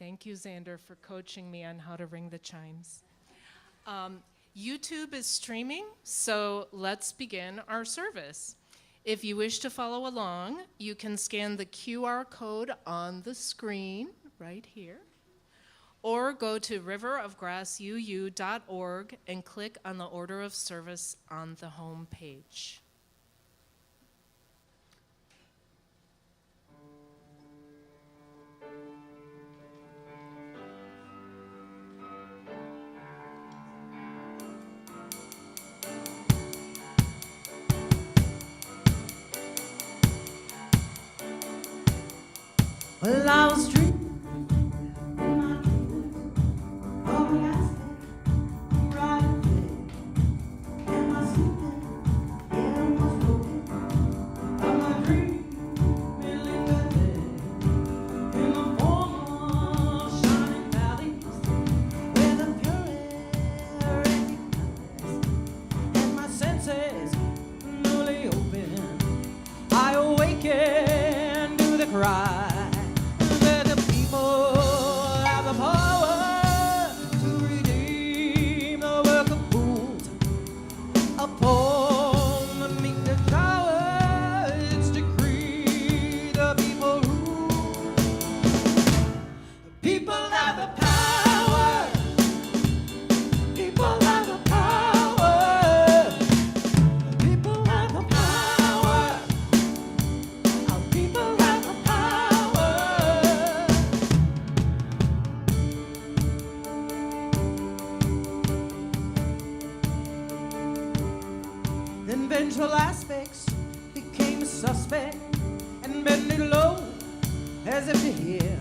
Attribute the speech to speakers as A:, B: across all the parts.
A: Thank you, Xander, for coaching me on how to ring the chimes. YouTube is streaming, so let's begin our service. If you wish to follow along, you can scan the QR code on the screen right here, or go to riverofgrassuu.org and click on the order of service on the home page.
B: Well, I was dreaming in my dreams of an Aztec riding flag, and my sleeping air was broken. But my dream really lingered there in the form of shining valleys, where the pure air recognized, and my senses newly open. I awakened to the cry. Then vengeful aspects became a suspect and bending low as if to hear.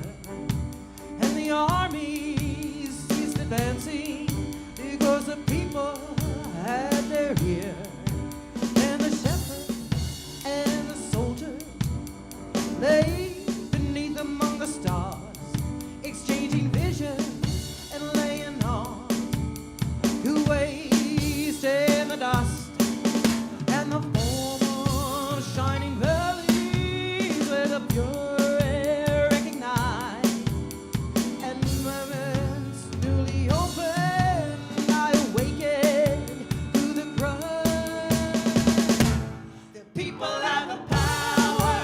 B: And the army ceased advancing because the people had their ear. And the shepherd and the soldier lay beneath among the stars, exchanging visions and laying on to waste in the dust. And the form of shining valleys where the pure air recognized, and moments newly opened, I awakened to the cry. The people have the power.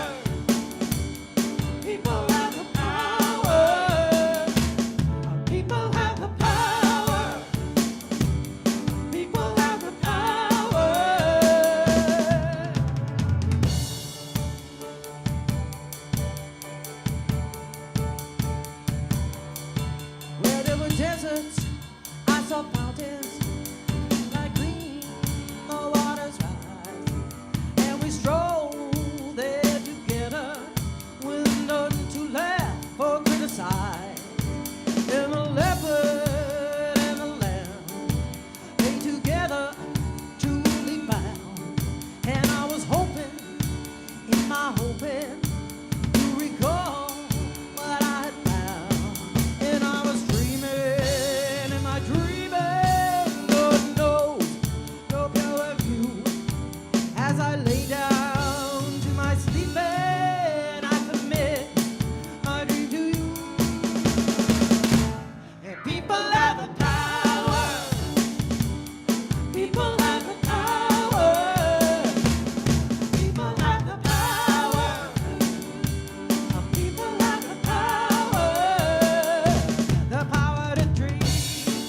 B: People have the power. People have the power. People have the power. Where there were deserts, I saw fountains like green, the waters rise, and we strolled there together with none to laugh or criticize. And the leopard and the lamb lay together, truly bound, and I was hoping, in my hoping, to recall what I had found. And I was dreaming, in my dreaming, Lord knows, no purer view. As I lay down to my sleeping, I commit my dream to you. And people have the power. People have the power. People have the power. People have the power. The power to dream,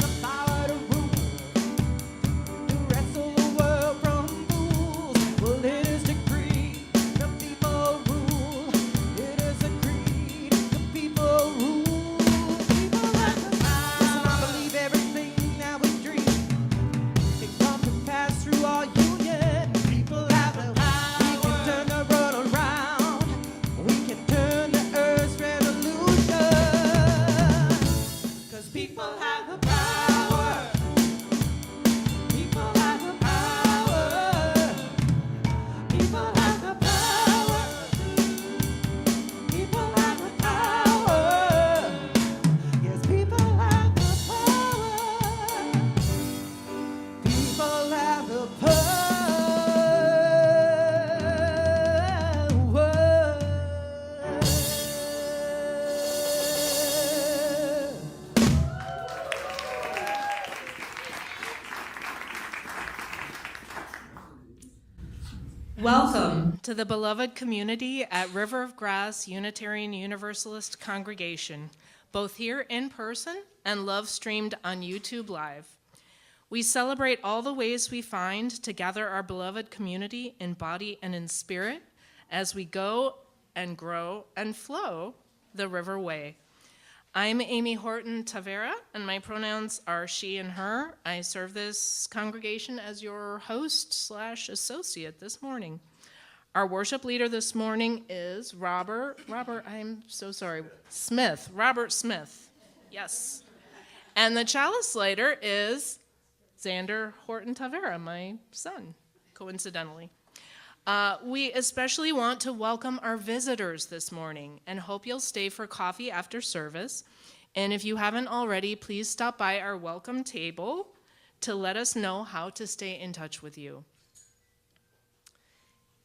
B: the power to rule, to wrestle the world from fools. Well, it is
A: Welcome to the beloved community at River of Grass Unitarian Universalist Congregation, both here in person and love streamed on YouTube Live. We celebrate all the ways we find to gather our beloved community in body and in spirit as we go and grow and flow the River Way. I'm Amy Horton Tavera, and my pronouns are she and her. I serve this congregation as your host/associate this morning. Our worship leader this morning is Robert Smith. Yes. And the chalice later is Xander Horton Tavera, my son, coincidentally. We especially want to welcome our visitors this morning and hope you'll stay for coffee after service. And if you haven't already, please stop by our welcome table to let us know how to stay in touch with you.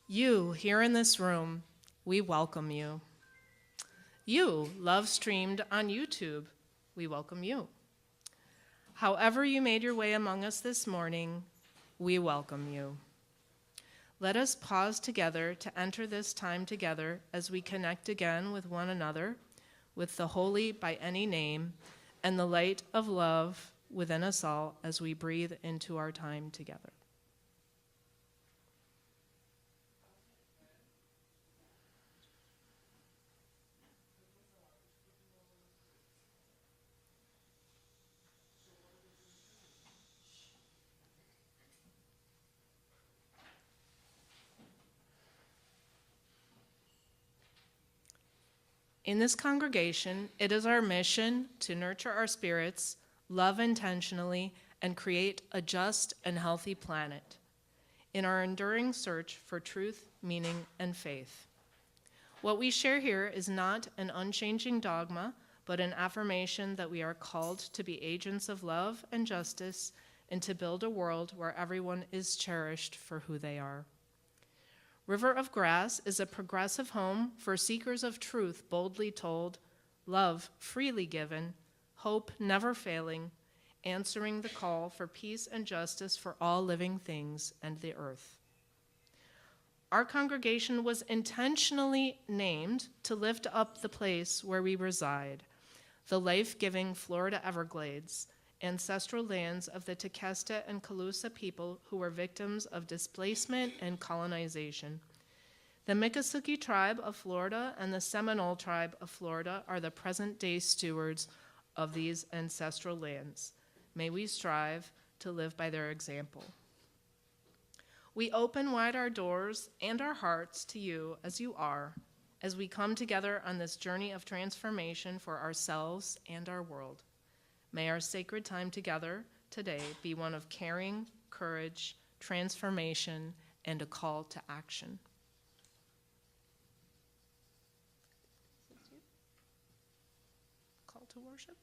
A: You, here in this room, we welcome you. You, love streamed on YouTube, we welcome you. However you made your way among us this morning, we welcome you. Let us pause together to enter this time together as we connect again with one another, with the holy by any name, and the light of love within us all as we breathe into our time together. In this congregation, it is our mission to nurture our spirits, love intentionally, and create a just and healthy planet in our enduring search for truth, meaning, and faith. What we share here is not an unchanging dogma, but an affirmation that we are called to be agents of love and justice and to build a world where everyone is cherished for who they are. River of Grass is a progressive home for seekers of truth boldly told, love freely given, hope never failing, answering the call for peace and justice for all living things and the earth. Our congregation was intentionally named to lift up the place where we reside, the life-giving Florida Everglades, ancestral lands of the Tequesta and Calusa people who were victims of displacement and colonization. The Miccosukee tribe of Florida and the Seminole tribe of Florida are the present-day stewards of these ancestral lands. May we strive to live by their example. We open wide our doors and our hearts to you as you are, as we come together on this journey of transformation for ourselves and our world. May our sacred time together today be one of caring, courage, transformation, and a call to action. Call to worship?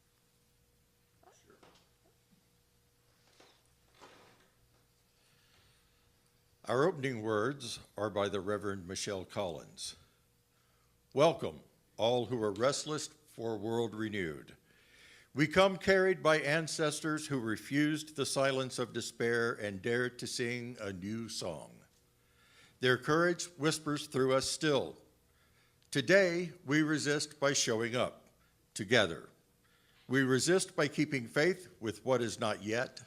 C: Our opening words are by the Reverend Michelle Collins. Welcome, all who are restless for a world renewed. We come carried by ancestors who refused the silence of despair and dared to sing a new song. Their courage whispers through us still. Today, we resist by showing up, together. We resist by keeping faith with what is not yet.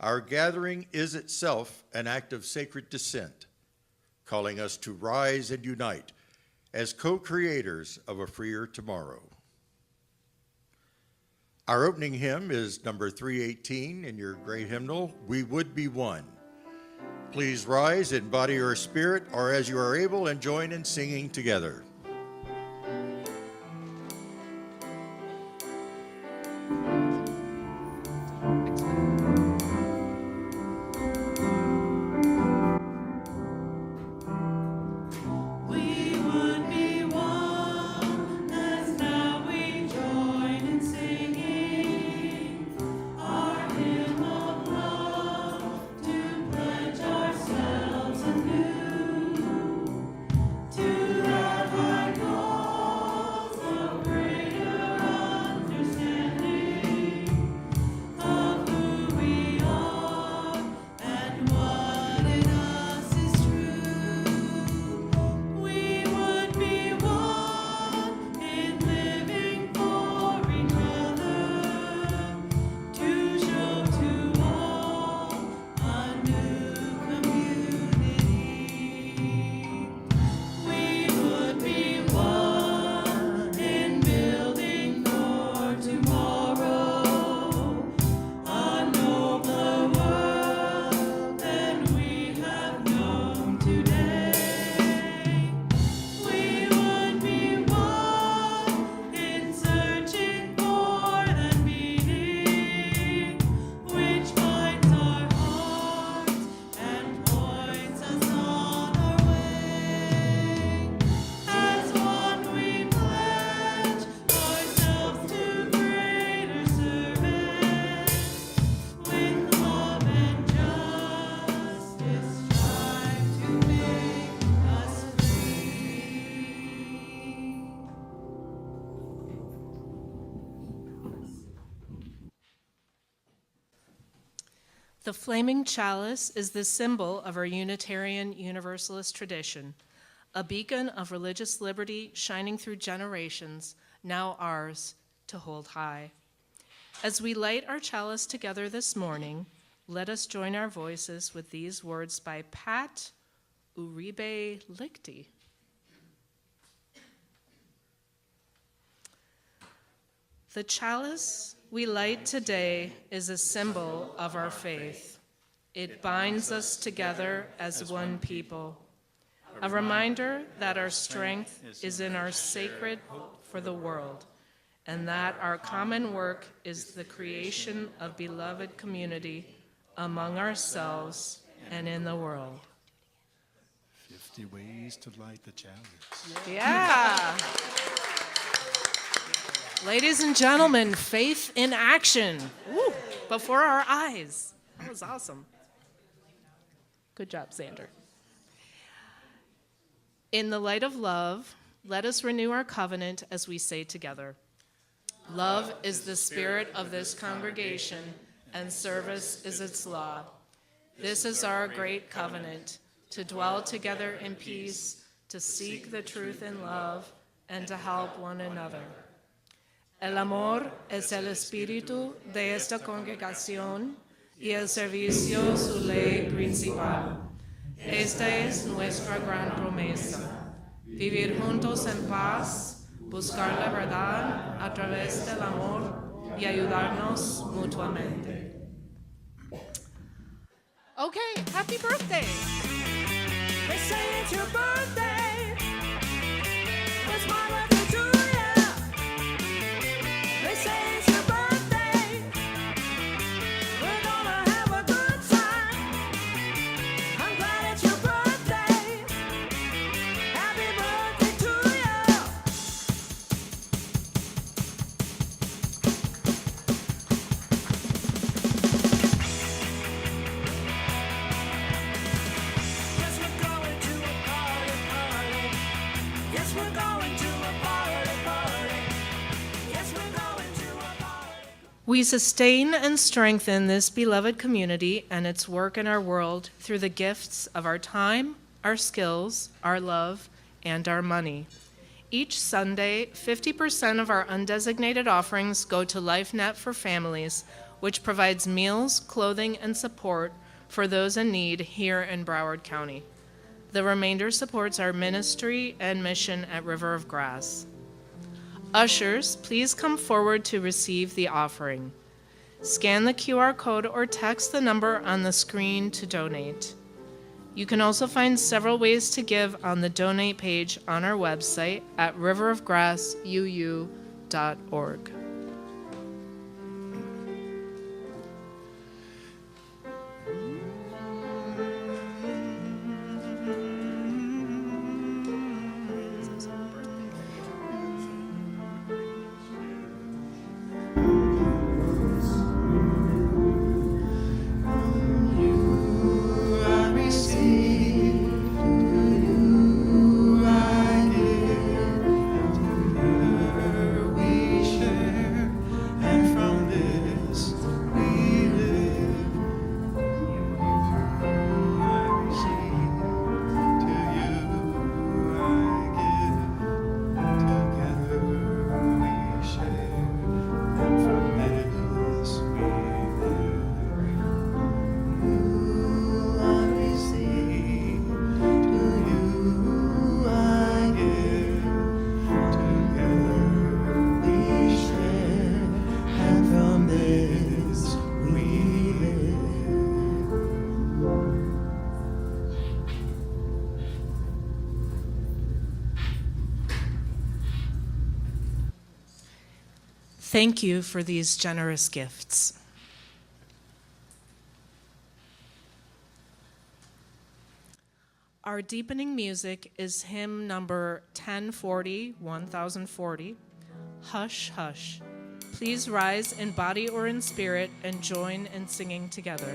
C: Our gathering is itself an act of sacred dissent, calling us to rise and unite as co-creators of a freer tomorrow. Our opening hymn is number 318 in your great hymnal, We Would Be One. Please rise in body or spirit, or as you are able, and join in singing together.
B: To
A: The flaming chalice is the symbol of our Unitarian Universalist tradition, a beacon of religious liberty shining through generations, now ours to hold high. As we light our chalice together this morning, let us join our voices with these words by Pat Uribe Lichty. The chalice we light today is a symbol of our faith. It binds us together as one people, a reminder that our strength is in our sacred hope for the world, and that our common work is the creation of beloved community among ourselves and in the world.
D: 50 ways to light the chalice.
A: Yeah. Ladies and gentlemen, faith in action. Woo, before our eyes. That was awesome. Good job, Xander. In the light of love, let us renew our covenant as we say together, love is the spirit of this congregation, and service is its law. This is our great covenant, to dwell together in peace, to seek the truth in love, and to help one another. El amor es el espíritu de esta congregación y el servicio su ley principal. Esta es nuestra gran promesa, vivir juntos en paz, buscar la verdad a través del amor y ayudarnos mutuamente. Okay, happy birthday!
B: They say it's your birthday. It's my birthday to you. They say it's your birthday. We're gonna have a good time. I'm glad it's your birthday. Happy birthday to you. Yes, we're going to a party, party. Yes, we're going to a party, party. Yes, we're going to a party.
A: We sustain and strengthen this beloved community and its work in our world through the gifts of our time, our skills, our love, and our money. Each Sunday, 50% of our undesignated offerings go to LifeNet for Families, which provides meals, clothing, and support for those in need here in Broward County. The remainder supports our ministry and mission at River of Grass. Ushers, please come forward to receive the offering. Scan the QR code or text the number on the screen to donate. You can also find several ways to give on the donate page on our website at riverofgrassuu.org. Thank you for these generous gifts. Our deepening music is hymn number 1040, Hush, Hush. Please rise in body or in spirit and join in singing together.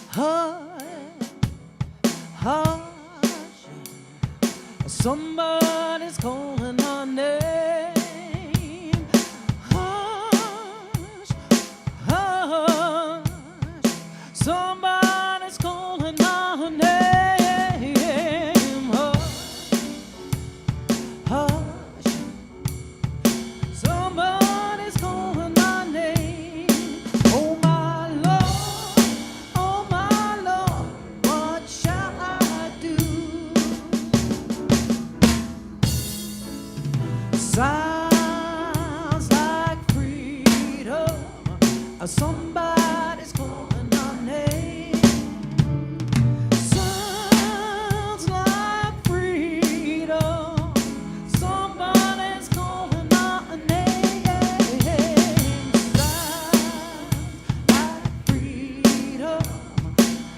B: Hush, hush, somebody's calling our name. Hush, Somebody's calling my name. Hush. Somebody's calling my name. Oh my Lord, what shall I do? Sounds like freedom. Somebody's calling my name. Sounds like freedom. Somebody's calling my name. Sounds like freedom.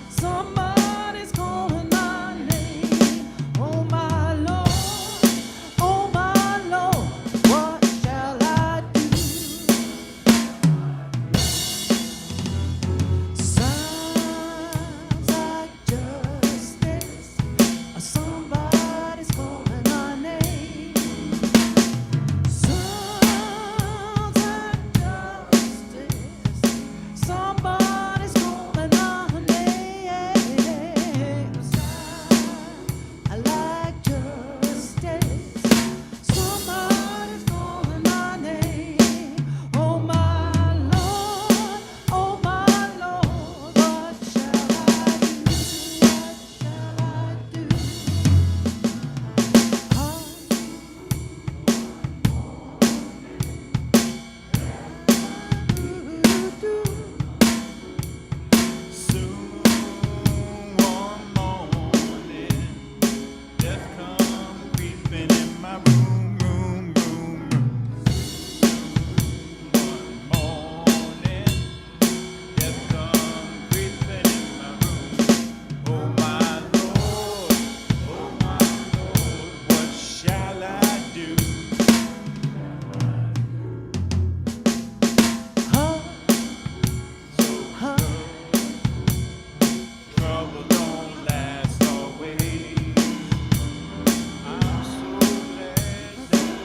B: Somebody's calling my name. Oh my Lord, what shall I do? Sounds like justice. Somebody's calling my name. Sounds like justice. Somebody's calling my name. Sounds like justice. Somebody's calling my name. Oh my Lord, what shall I do?
D: Soon one morning, death come creeping in my room. Morning, death come creeping in my room. Oh my Lord, what shall I do? Trouble don't last always. I'm so glad that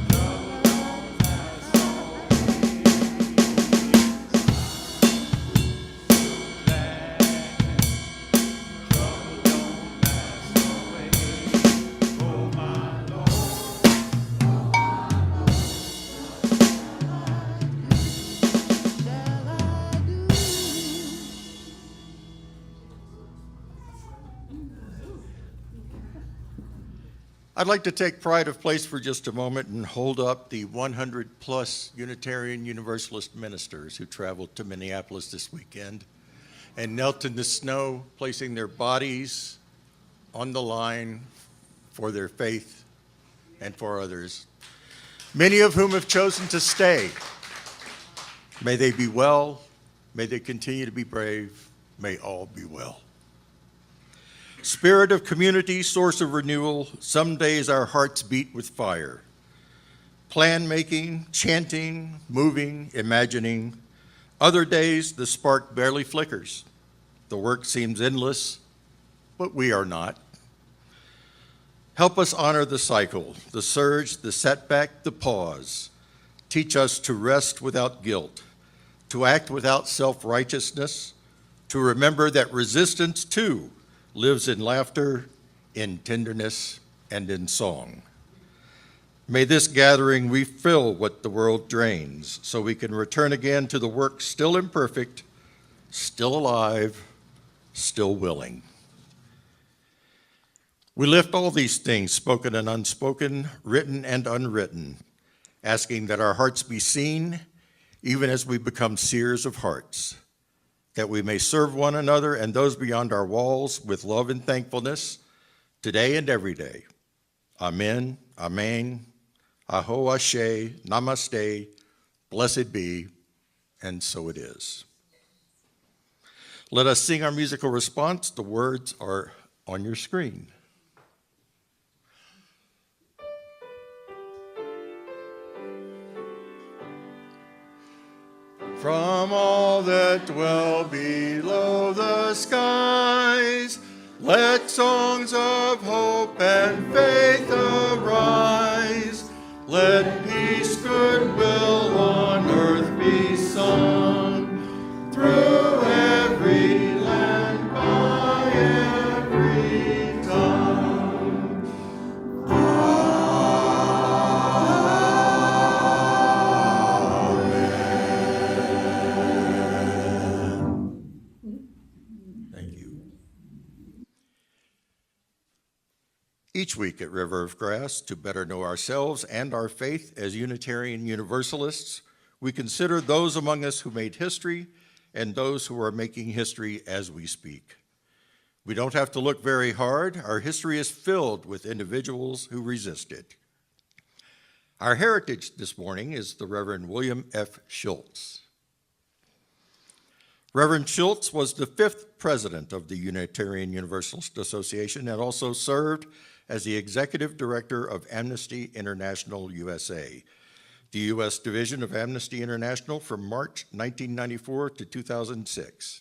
D: trouble don't last always. Glad trouble don't last always. Oh my Lord.
C: I'd like to take pride of place for just a moment and hold up the 100-plus Unitarian Universalist ministers who traveled to Minneapolis this weekend and knelt in the snow, placing their bodies on the line for their faith and for others, many of whom have chosen to stay. May they be well. May they continue to be brave. May all be well. Spirit of community, source of renewal, some days our hearts beat with fire. Plan making, chanting, moving, imagining. Other days the spark barely flickers. The work seems endless, but we are not. Help us honor the cycle, the surge, the setback, the pause. Teach us to rest without guilt, to act without self-righteousness, to remember that resistance too lives in laughter, in tenderness, and in song. May this gathering refill what the world drains so we can return again to the work still imperfect, still alive, still willing. We lift all these things, spoken and unspoken, written and unwritten, asking that our hearts be seen even as we become seers of hearts, that we may serve one another and those beyond our walls with love and thankfulness today and every day. Amen, amen, aho ashe, namaste, blessed be, and so it is. Let us sing our musical response. The words are on your screen. From all that dwell below the skies, let songs of hope and faith arise. Let peace, goodwill on earth be sung Each week at River of Grass, to better know ourselves and our faith as Unitarian Universalists, we consider those among us who made history and those who are making history as we speak. We don't have to look very hard. Our history is filled with individuals who resisted. Our heritage this morning is the Reverend William F. Schultz. Reverend Schultz was the 5th president of the Unitarian Universalist Association and also served as the executive director of Amnesty International USA, the U.S. division of Amnesty International from March 1994 to 2006.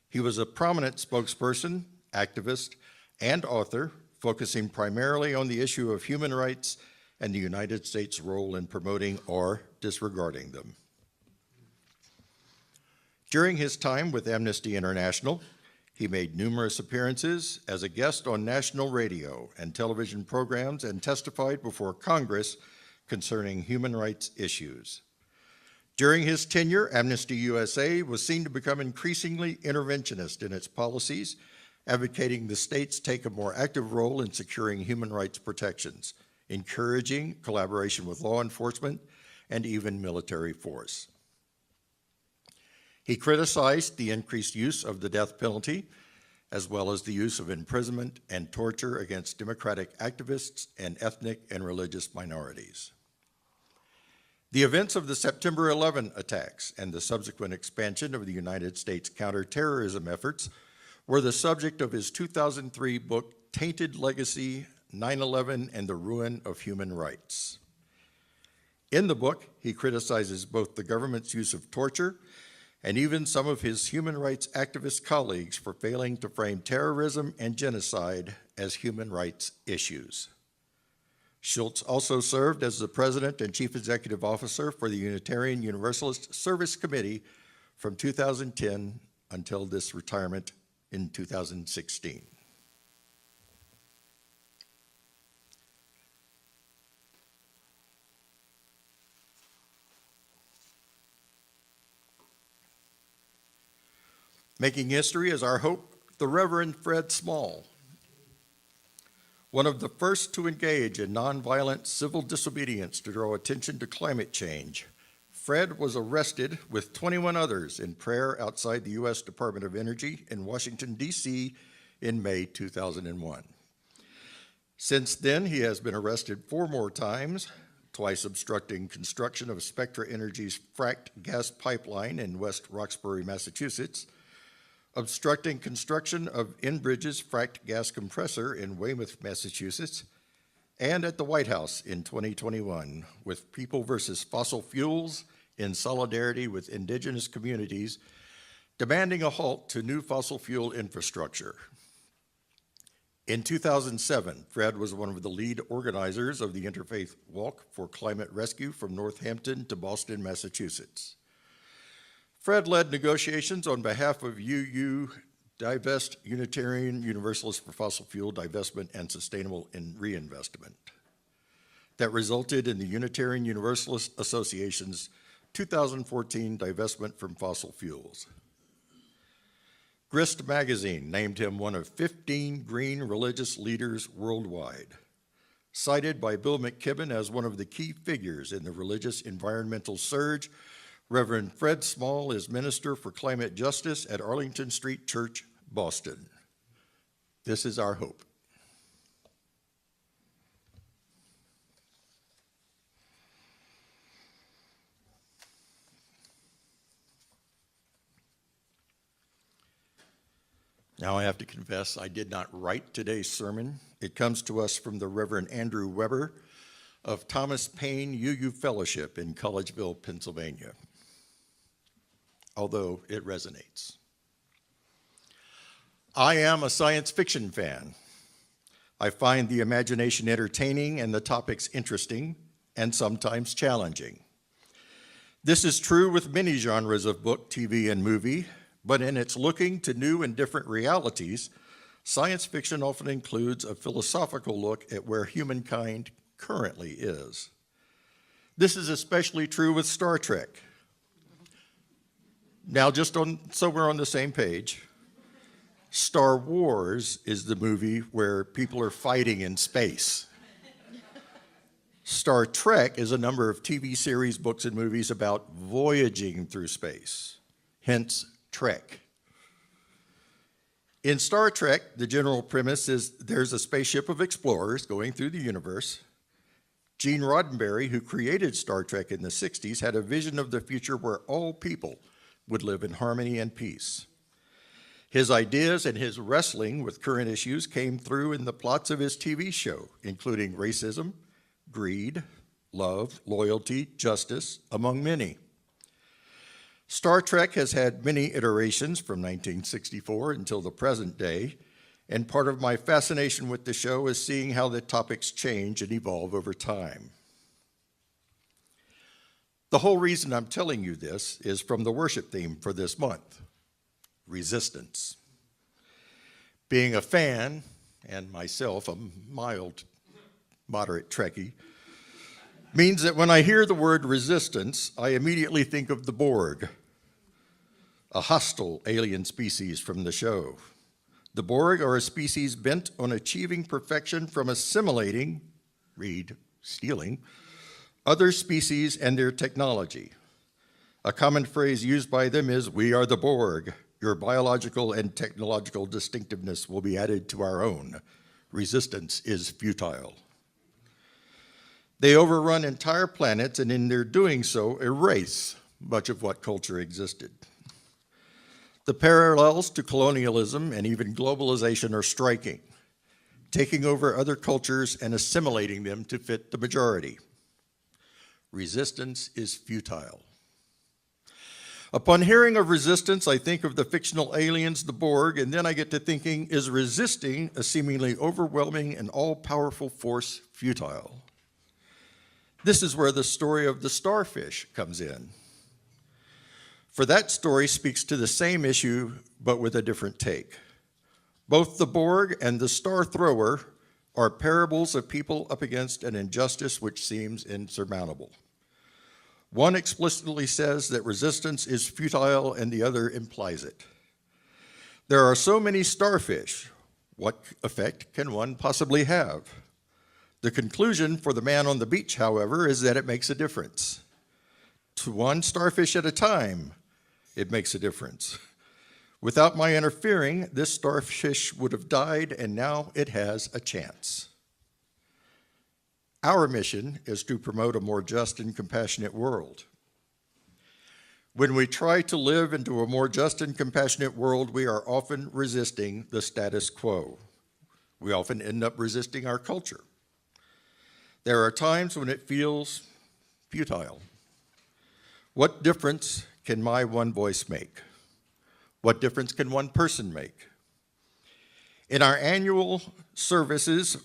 C: He was a prominent spokesperson, activist, and author, focusing primarily on the issue of human rights and the United States' role in promoting or disregarding them. During his time with Amnesty International, he made numerous appearances as a guest on national radio and television programs and testified before Congress concerning human rights issues. During his tenure, Amnesty USA was seen to become increasingly interventionist in its policies, advocating the states take a more active role in securing human rights protections, encouraging collaboration with law enforcement and even military force. He criticized the increased use of the death penalty, as well as the use of imprisonment and torture against democratic activists and ethnic and religious minorities. The events of the September 11 attacks and the subsequent expansion of the United States counterterrorism efforts were the subject of his 2003 book, Tainted Legacy: 9/11 and the Ruin of Human Rights. In the book, he criticizes both the government's use of torture and even some of his human rights activist colleagues for failing to frame terrorism and genocide as human rights issues. Schultz also served as the president and chief executive officer for the Unitarian Universalist Service Committee from 2010 until this retirement in 2016. Making history is our hope, the Reverend Fred Small, one of the first to engage in nonviolent civil disobedience to draw attention to climate change. Fred was arrested with 21 others in prayer outside the U.S. Department of Energy in Washington, D.C. in May 2001. Since then, he has been arrested 4 more times, twice obstructing construction of Spectra Energy's fracked gas pipeline in West Roxbury, Massachusetts, obstructing construction of Enbridge's fracked gas compressor in Weymouth, Massachusetts, and at the White House in 2021 with People versus Fossil Fuels in solidarity with indigenous communities demanding a halt to new fossil fuel infrastructure. In 2007, Fred was one of the lead organizers of the Interfaith Walk for Climate Rescue from Northampton to Boston, Massachusetts. Fred led negotiations on behalf of UU Divest Unitarian Universalists for Fossil Fuel Divestment and Sustainable Reinvestment that resulted in the Unitarian Universalist Association's 2014 divestment from fossil fuels. Grist magazine named him one of 15 green religious leaders worldwide, cited by Bill McKibben as one of the key figures in the religious environmental surge. Reverend Fred Small is Minister for Climate Justice at Arlington Street Church, Boston. This is our hope. Now I have to confess, I did not write today's sermon. It comes to us from the Reverend Andrew Weber of Thomas Paine UU Fellowship in Collegeville, Pennsylvania, although it resonates. I am a science fiction fan. I find the imagination entertaining and the topics interesting and sometimes challenging. This is true with many genres of book, TV, and movie, but in its looking to new and different realities, science fiction often includes a philosophical look at where humankind currently is. This is especially true with Star Trek. Now, so we're on the same page, Star Wars is the movie where people are fighting in space. Star Trek is a number of TV series, books, and movies about voyaging through space, hence Trek. In Star Trek, the general premise is there's a spaceship of explorers going through the universe. Gene Roddenberry, who created Star Trek in the 60s, had a vision of the future where all people would live in harmony and peace. His ideas and his wrestling with current issues came through in the plots of his TV show, including racism, greed, love, loyalty, justice, among many. Star Trek has had many iterations from 1964 until the present day, and part of my fascination with the show is seeing how the topics change and evolve over time. The whole reason I'm telling you this is from the worship theme for this month, resistance. Being a fan, and myself a moderate Trekkie, means that when I hear the word resistance, I immediately think of the Borg, a hostile alien species from the show. The Borg are a species bent on achieving perfection from assimilating, read, stealing, other species and their technology. A common phrase used by them is, "We are the Borg. Your biological and technological distinctiveness will be added to our own. Resistance is futile." They overrun entire planets and in their doing so erase much of what culture existed. The parallels to colonialism and even globalization are striking, taking over other cultures and assimilating them to fit the majority. Resistance is futile. Upon hearing of resistance, I think of the fictional aliens, the Borg, and then I get to thinking, is resisting a seemingly overwhelming and all-powerful force futile? This is where the story of the starfish comes in. For that story speaks to the same issue, but with a different take. Both the Borg and the Star Thrower are parables of people up against an injustice which seems insurmountable. One explicitly says that resistance is futile, and the other implies it. There are so many starfish. What effect can one possibly have? The conclusion for the man on the beach, however, is that it makes a difference. To one starfish at a time, it makes a difference. Without my interfering, this starfish would have died, and now it has a chance. Our mission is to promote a more just and compassionate world. When we try to live into a more just and compassionate world, we are often resisting the status quo. We often end up resisting our culture. There are times when it feels futile. What difference can my one voice make? What difference can one person make? In our annual services,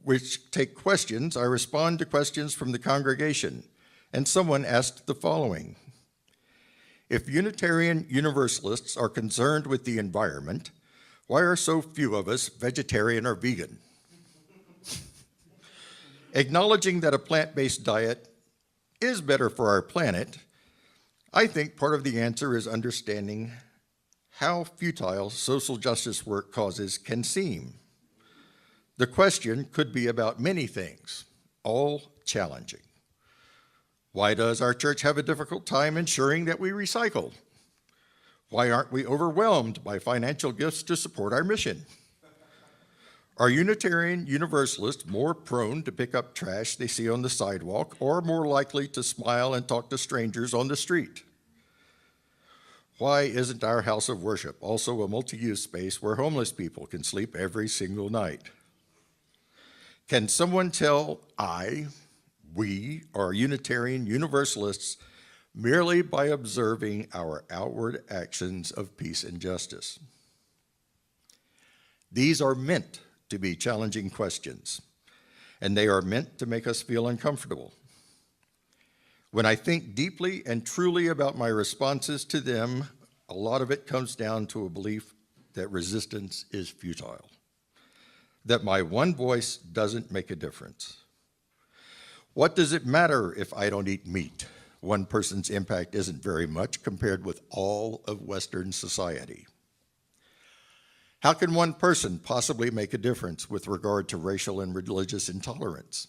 C: which take questions, I respond to questions from the congregation, and someone asked the following: if Unitarian Universalists are concerned with the environment, why are so few of us vegetarian or vegan? Acknowledging that a plant-based diet is better for our planet, I think part of the answer is understanding how futile social justice work causes can seem. The question could be about many things, all challenging. Why does our church have a difficult time ensuring that we recycle? Why aren't we overwhelmed by financial gifts to support our mission? Are Unitarian Universalists more prone to pick up trash they see on the sidewalk, or more likely to smile and talk to strangers on the street? Why isn't our house of worship also a multi-use space where homeless people can sleep every single night? Can someone tell we are Unitarian Universalists merely by observing our outward actions of peace and justice? These are meant to be challenging questions, and they are meant to make us feel uncomfortable. When I think deeply and truly about my responses to them, a lot of it comes down to a belief that resistance is futile, that my one voice doesn't make a difference. What does it matter if I don't eat meat? One person's impact isn't very much compared with all of Western society. How can one person possibly make a difference with regard to racial and religious intolerance?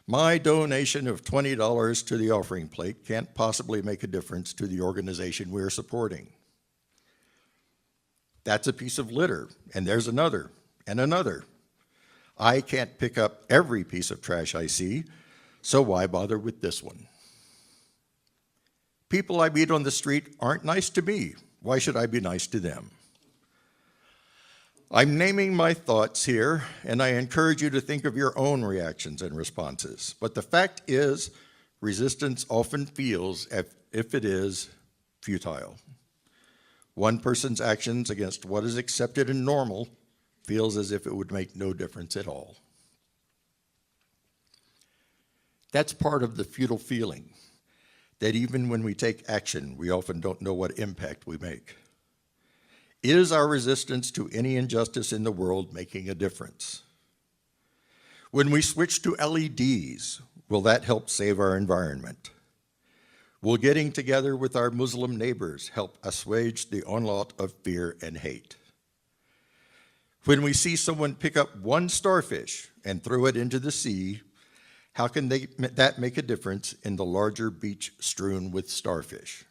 C: My donation of $20 to the offering plate can't possibly make a difference to the organization we're supporting. That's a piece of litter, and there's another, and another. I can't pick up every piece of trash I see, so why bother with this one? People I meet on the street aren't nice to me. Why should I be nice to them? I'm naming my thoughts here, and I encourage you to think of your own reactions and responses. But the fact is, resistance often feels as if it is futile. One person's actions against what is accepted and normal feels as if it would make no difference at all. That's part of the futile feeling, that even when we take action, we often don't know what impact we make. Is our resistance to any injustice in the world making a difference? When we switch to LEDs, will that help save our environment? Will getting together with our Muslim neighbors help assuage the onslaught of fear and hate? When we see someone pick up one starfish and throw it into the sea, how can that make a difference in the larger beach strewn with starfish?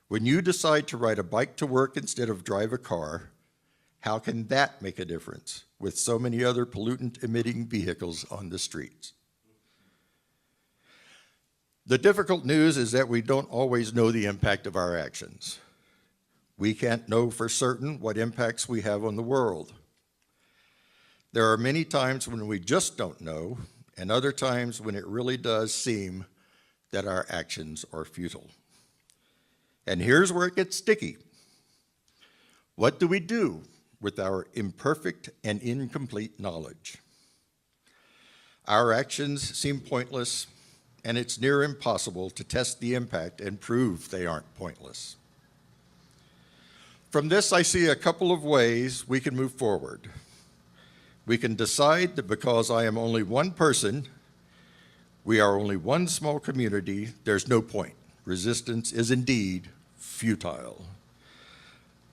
C: When you decide to ride a bike to work instead of drive a car, how can that make a difference with so many other pollutant-emitting vehicles on the streets? The difficult news is that we don't always know the impact of our actions. We can't know for certain what impacts we have on the world. There are many times when we just don't know, and other times when it really does seem that our actions are futile. And here's where it gets sticky. What do we do with our imperfect and incomplete knowledge? Our actions seem pointless, and it's near impossible to test the impact and prove they aren't pointless. From this, I see a couple of ways we can move forward. We can decide that because I am only one person, we are only one small community, there's no point. Resistance is indeed futile.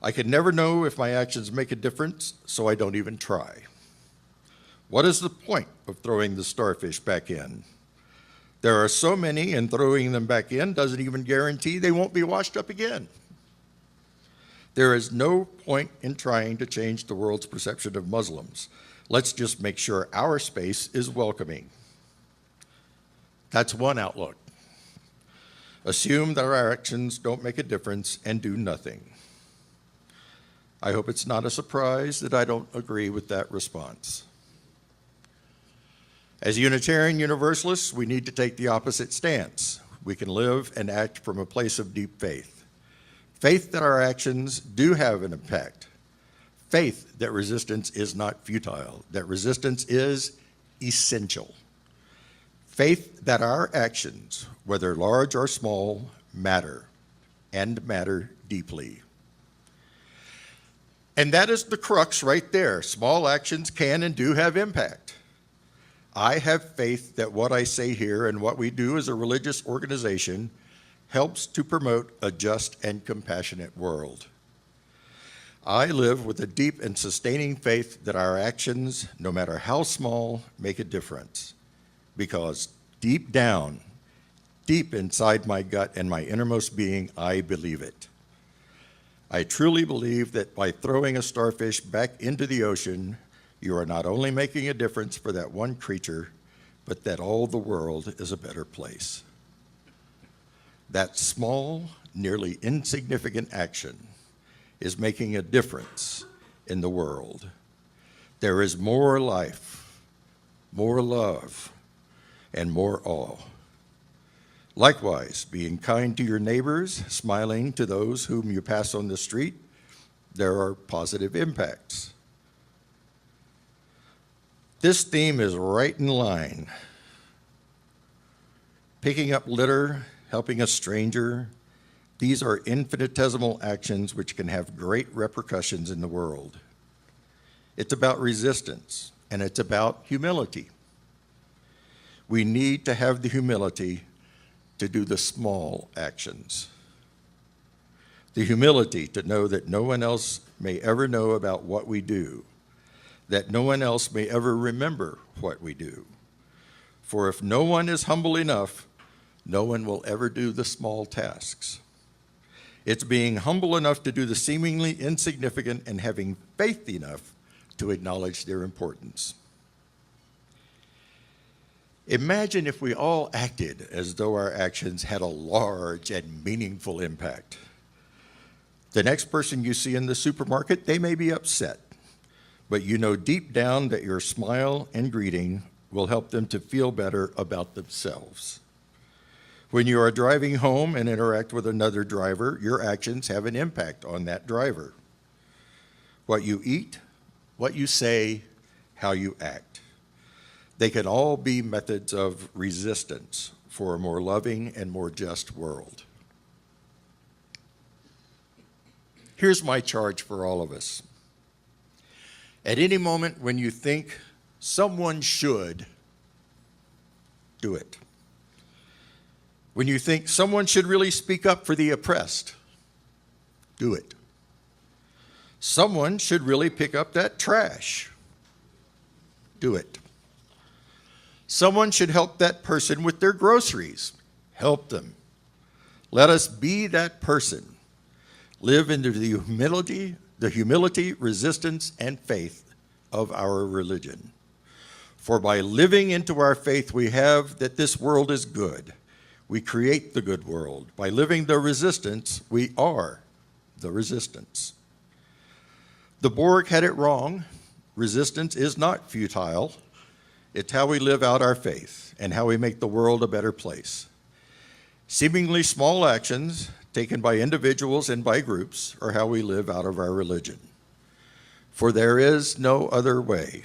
C: I can never know if my actions make a difference, so I don't even try. What is the point of throwing the starfish back in? There are so many, and throwing them back in doesn't even guarantee they won't be washed up again. There is no point in trying to change the world's perception of Muslims. Let's just make sure our space is welcoming. That's one outlook. Assume that our actions don't make a difference and do nothing. I hope it's not a surprise that I don't agree with that response. As Unitarian Universalists, we need to take the opposite stance. We can live and act from a place of deep faith. Faith that our actions do have an impact. Faith that resistance is not futile, that resistance is essential. Faith that our actions, whether large or small, matter, and matter deeply. And that is the crux right there. Small actions can and do have impact. I have faith that what I say here and what we do as a religious organization helps to promote a just and compassionate world. I live with a deep and sustaining faith that our actions, no matter how small, make a difference. Because deep down, deep inside my gut and my innermost being, I believe it. I truly believe that by throwing a starfish back into the ocean, you are not only making a difference for that one creature, but that all the world is a better place. That small, nearly insignificant action is making a difference in the world. There is more life, more love, and more awe. Likewise, being kind to your neighbors, smiling to those whom you pass on the street, there are positive impacts. This theme is right in line. Picking up litter, helping a stranger, these are infinitesimal actions which can have great repercussions in the world. It's about resistance, and it's about humility. We need to have the humility to do the small actions. the humility to know that no one else may ever know about what we do, that no one else may ever remember what we do. For if no one is humble enough, no one will ever do the small tasks. It's being humble enough to do the seemingly insignificant and having faith enough to acknowledge their importance. Imagine if we all acted as though our actions had a large and meaningful impact. The next person you see in the supermarket, they may be upset, but you know deep down that your smile and greeting will help them to feel better about themselves. When you are driving home and interact with another driver, your actions have an impact on that driver. What you eat, what you say, how you act. They can all be methods of resistance for a more loving and more just world. Here's my charge for all of us. At any moment when you think someone should, do it. When you think someone should really speak up for the oppressed, do it. Someone should really pick up that trash, do it. Someone should help that person with their groceries, help them. Let us be that person. Live into the humility, resistance, and faith of our religion. For by living into our faith, we have that this world is good. We create the good world. By living the resistance, we are the resistance. The Borg had it wrong. Resistance is not futile. It's how we live out our faith and how we make the world a better place. Seemingly small actions taken by individuals and by groups are how we live out of our religion. For there is no other way.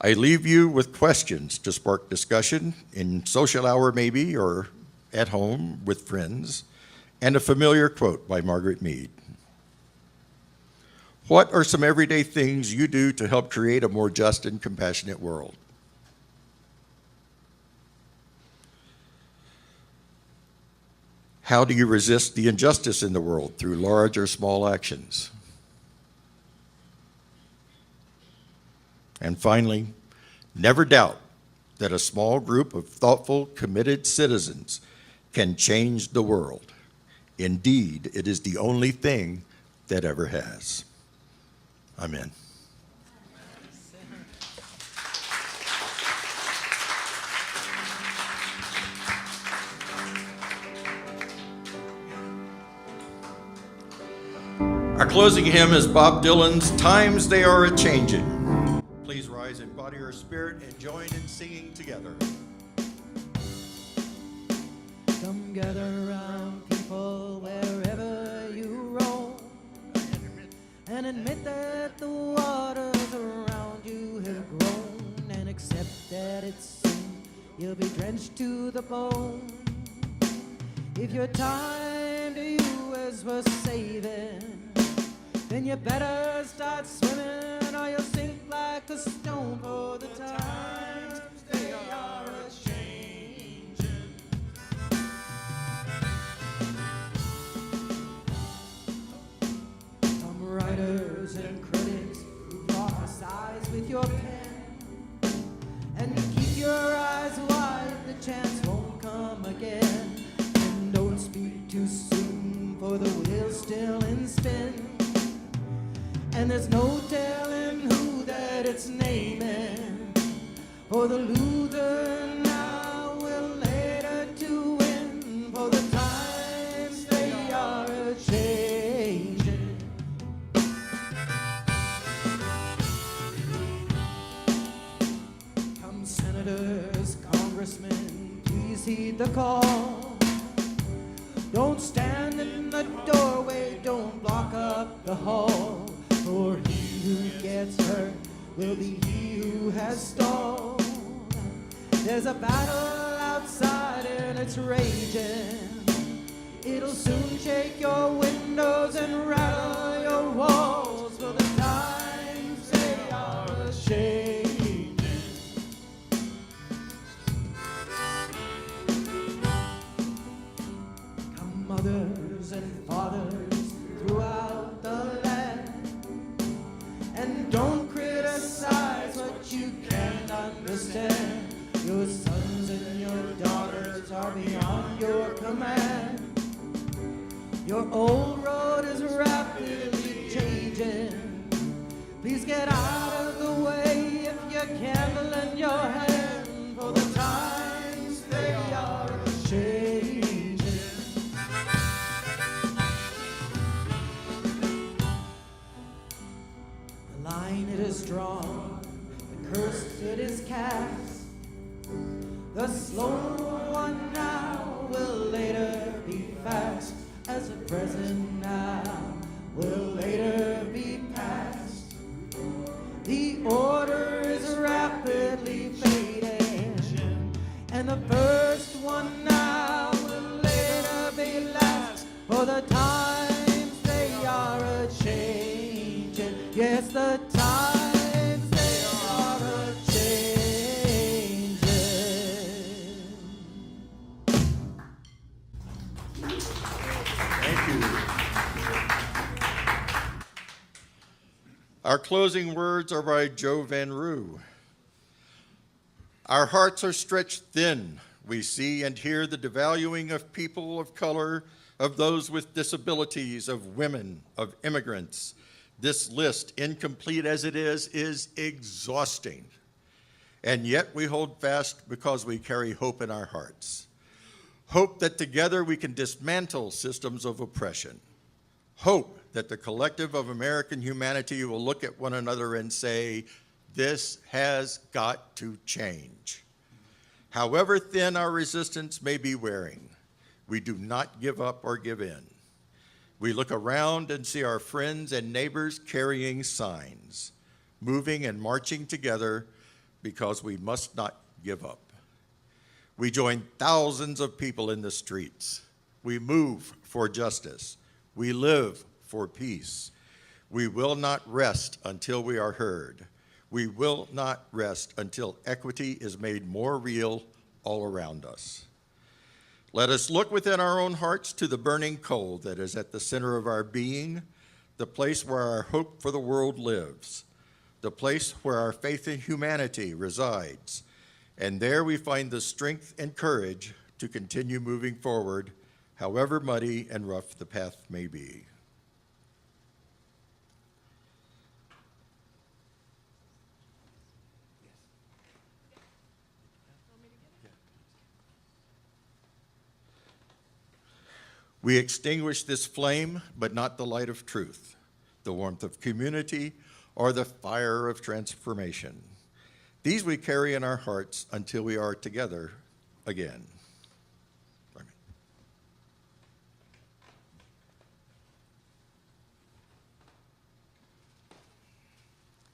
C: I leave you with questions to spark discussion in social hour maybe, or at home with friends, and a familiar quote by Margaret Mead. What are some everyday things you do to help create a more just and compassionate world? How do you resist the injustice in the world through large or small actions? And finally, never doubt that a small group of thoughtful, committed citizens can change the world. Indeed, it is the only thing that ever has. Amen. Our closing hymn is Bob Dylan's Times They Are A-Changin'. Please rise in body or spirit and join in singing together.
B: Come gather around, people, wherever you roam, and admit that the waters around you have grown, and accept that it's soon you'll be drenched to the bone. If your time to you is worth saving, then you better start swimming, or you'll sink like a stone, for the times they are a-changin'. Some writers and critics who prophesize with your pen, and keep your eyes wide, the chance won't come again. And don't speak too soon, for the wheel's still in spin, and there's no telling who that it's naming, for the loser now will later to win, for the times they are a-changin'. Come senators, congressmen, please heed the call. Don't stand in the doorway, don't block up the hall, for he who gets hurt will be he who has stalled. There's a battle outside and it's raging. It'll soon shake your windows and rattle your walls, for the times they are a-changin'. Come mothers and fathers throughout the land. And don't criticize what you can't understand. Your sons and your daughters are beyond your command. Your old road is rapidly changing. Please get out of the way if your candle in your hand, for the times they are changing. The line it is drawn, the curse it is cast. The slow one now will later be fast, as the present now will later be past. The order is rapidly fading, and the first one now will later be last, for the times they are a-changing. Yes, the times they are a-changing.
C: Thank you. Our closing words are by Joe Van Roo. Our hearts are stretched thin. We see and hear the devaluing of people of color, of those with disabilities, of women, of immigrants. This list, incomplete as it is exhausting. And yet we hold fast because we carry hope in our hearts. Hope that together we can dismantle systems of oppression. Hope that the collective of American humanity will look at one another and say, this has got to change. However thin our resistance may be wearing, we do not give up or give in. We look around and see our friends and neighbors carrying signs, moving and marching together because we must not give up. We join thousands of people in the streets. We move for justice. We live for peace. We will not rest until we are heard. We will not rest until equity is made more real all around us. Let us look within our own hearts to the burning coal that is at the center of our being, the place where our hope for the world lives, the place where our faith in humanity resides. And there we find the strength and courage to continue moving forward, however muddy and rough the path may be. We extinguish this flame, but not the light of truth, the warmth of community, or the fire of transformation. These we carry in our hearts until we are together again.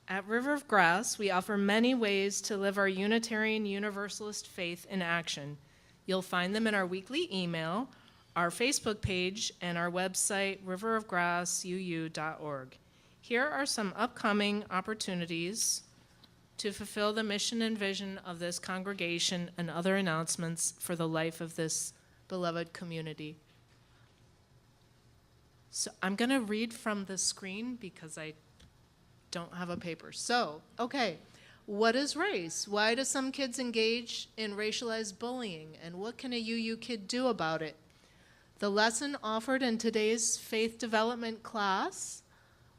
A: At River of Grass, we offer many ways to live our Unitarian Universalist faith in action. You'll find them in our weekly email, our Facebook page, and our website, riverofgrassuu.org. Here are some upcoming opportunities to fulfill the mission and vision of this congregation and other announcements for the life of this beloved community. So I'm going to read from the screen because I don't have a paper. So, okay, what is race? Why do some kids engage in racialized bullying? And what can a UU kid do about it? The lesson offered in today's faith development class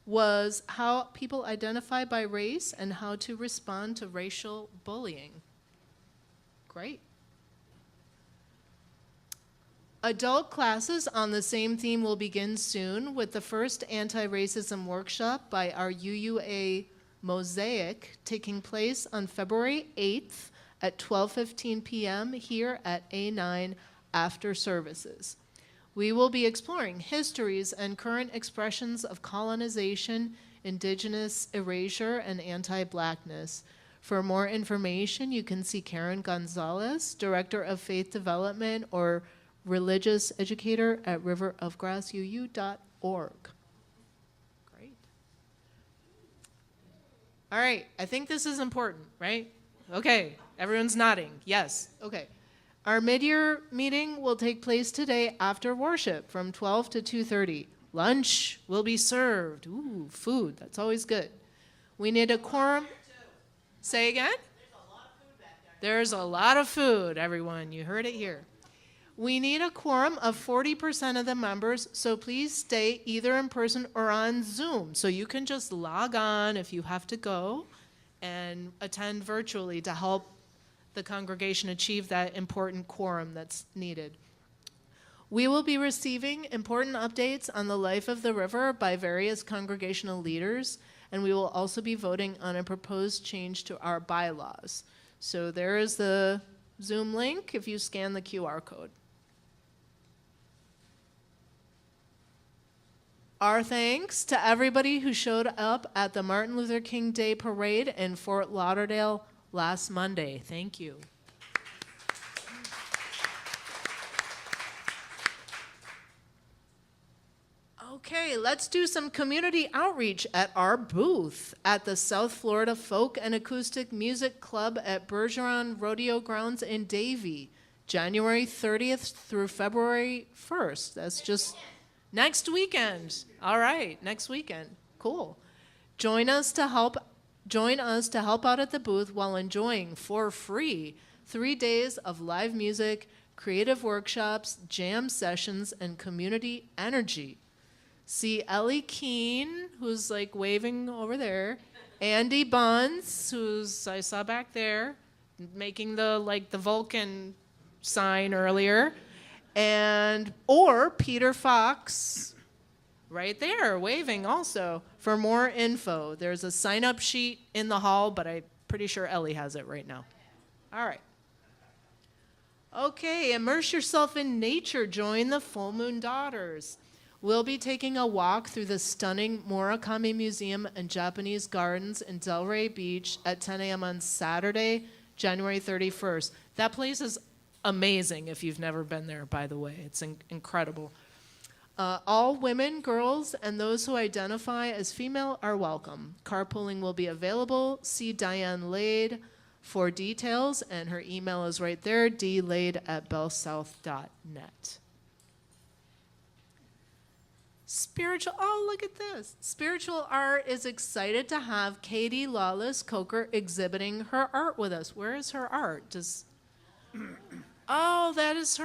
A: was how people identify by race and how to respond to racial bullying. Great. Adult classes on the same theme will begin soon with the first anti-racism workshop by our UUA Mosaic taking place on February 8th at 12:15 p.m. here at A9 after services. We will be exploring histories and current expressions of colonization, indigenous erasure, and anti-blackness. For more information, you can see Karen Gonzalez, Director of Faith Development or Religious Educator at riverofgrassuu.org. Great. All right, I think this is important, right? Okay, everyone's nodding. Yes, okay. Our mid-year meeting will take place today after worship from 12 to 2:30. Lunch will be served. Ooh, food, that's always good. We need a quorum. Say again? There's a lot of food, everyone. You heard it here. We need a quorum of 40% of the members, so please stay either in person or on Zoom. So you can just log on if you have to go and attend virtually to help the congregation achieve that important quorum that's needed. We will be receiving important updates on the life of the river by various congregational leaders, and we will also be voting on a proposed change to our bylaws. So there is the Zoom link if you scan the QR code. Our thanks to everybody who showed up at the Martin Luther King Day Parade in Fort Lauderdale last Monday. Thank you. Okay, let's do some community outreach at our booth at the South Florida Folk and Acoustic Music Club at Bergeron Rodeo Grounds in Davie, January 30th through February 1st. That's just next weekend. All right, next weekend. Cool. Join us to help out at the booth while enjoying for free 3 days of live music, creative workshops, jam sessions, and community energy. See Ellie Keene, who's like waving over there, Andy Buns, who's I saw back there, making the Vulcan sign earlier, or Peter Fox, right there, waving also. For more info, there's a sign-up sheet in the hall, but I'm pretty sure Ellie has it right now. All right. Okay, immerse yourself in nature. Join the Full Moon Daughters. We'll be taking a walk through the stunning Murakami Museum and Japanese Gardens in Delray Beach at 10 a.m. on Saturday, January 31st. That place is amazing if you've never been there, by the way. It's incredible. All women, girls, and those who identify as female are welcome. Carpooling will be available. See Diane Lade for details, and her email is right there, dlade@bellsouth.net. Look at this. Spiritual Art is excited to have Katie Lawless Coker exhibiting her art with us. Where is her art? Oh, that is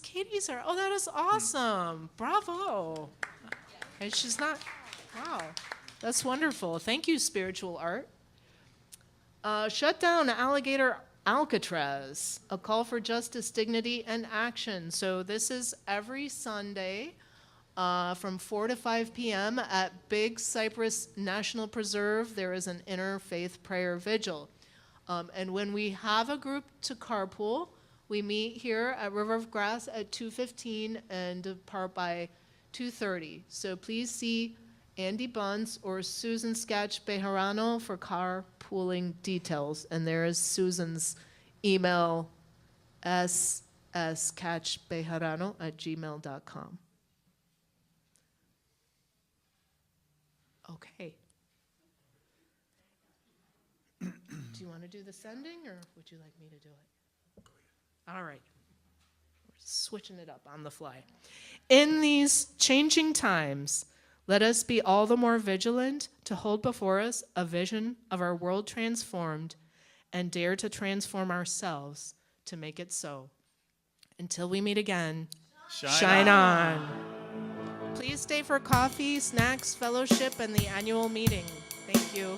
A: Katie's art. Oh, that is awesome. Bravo. And she's not, wow. That's wonderful. Thank you, Spiritual Art. Shut down Alligator Alcatraz, a call for justice, dignity, and action. So this is every Sunday from 4 to 5 p.m. at Big Cypress National Preserve. There is an interfaith prayer vigil. And when we have a group to carpool, we meet here at River of Grass at 2:15 and depart by 2:30. So please see Andy Buns or Susan Sketch Bejarano for carpooling details. And there is Susan's email, ssketchbejarano@gmail.com. Okay. Do you want to do the sending, or would you like me to do it? All right. We're switching it up on the fly. In these changing times, let us be all the more vigilant to hold before us a vision of our world transformed and dare to transform ourselves to make it so. Until we meet again, shine on. Please stay for coffee, snacks, fellowship, and the annual meeting. Thank you.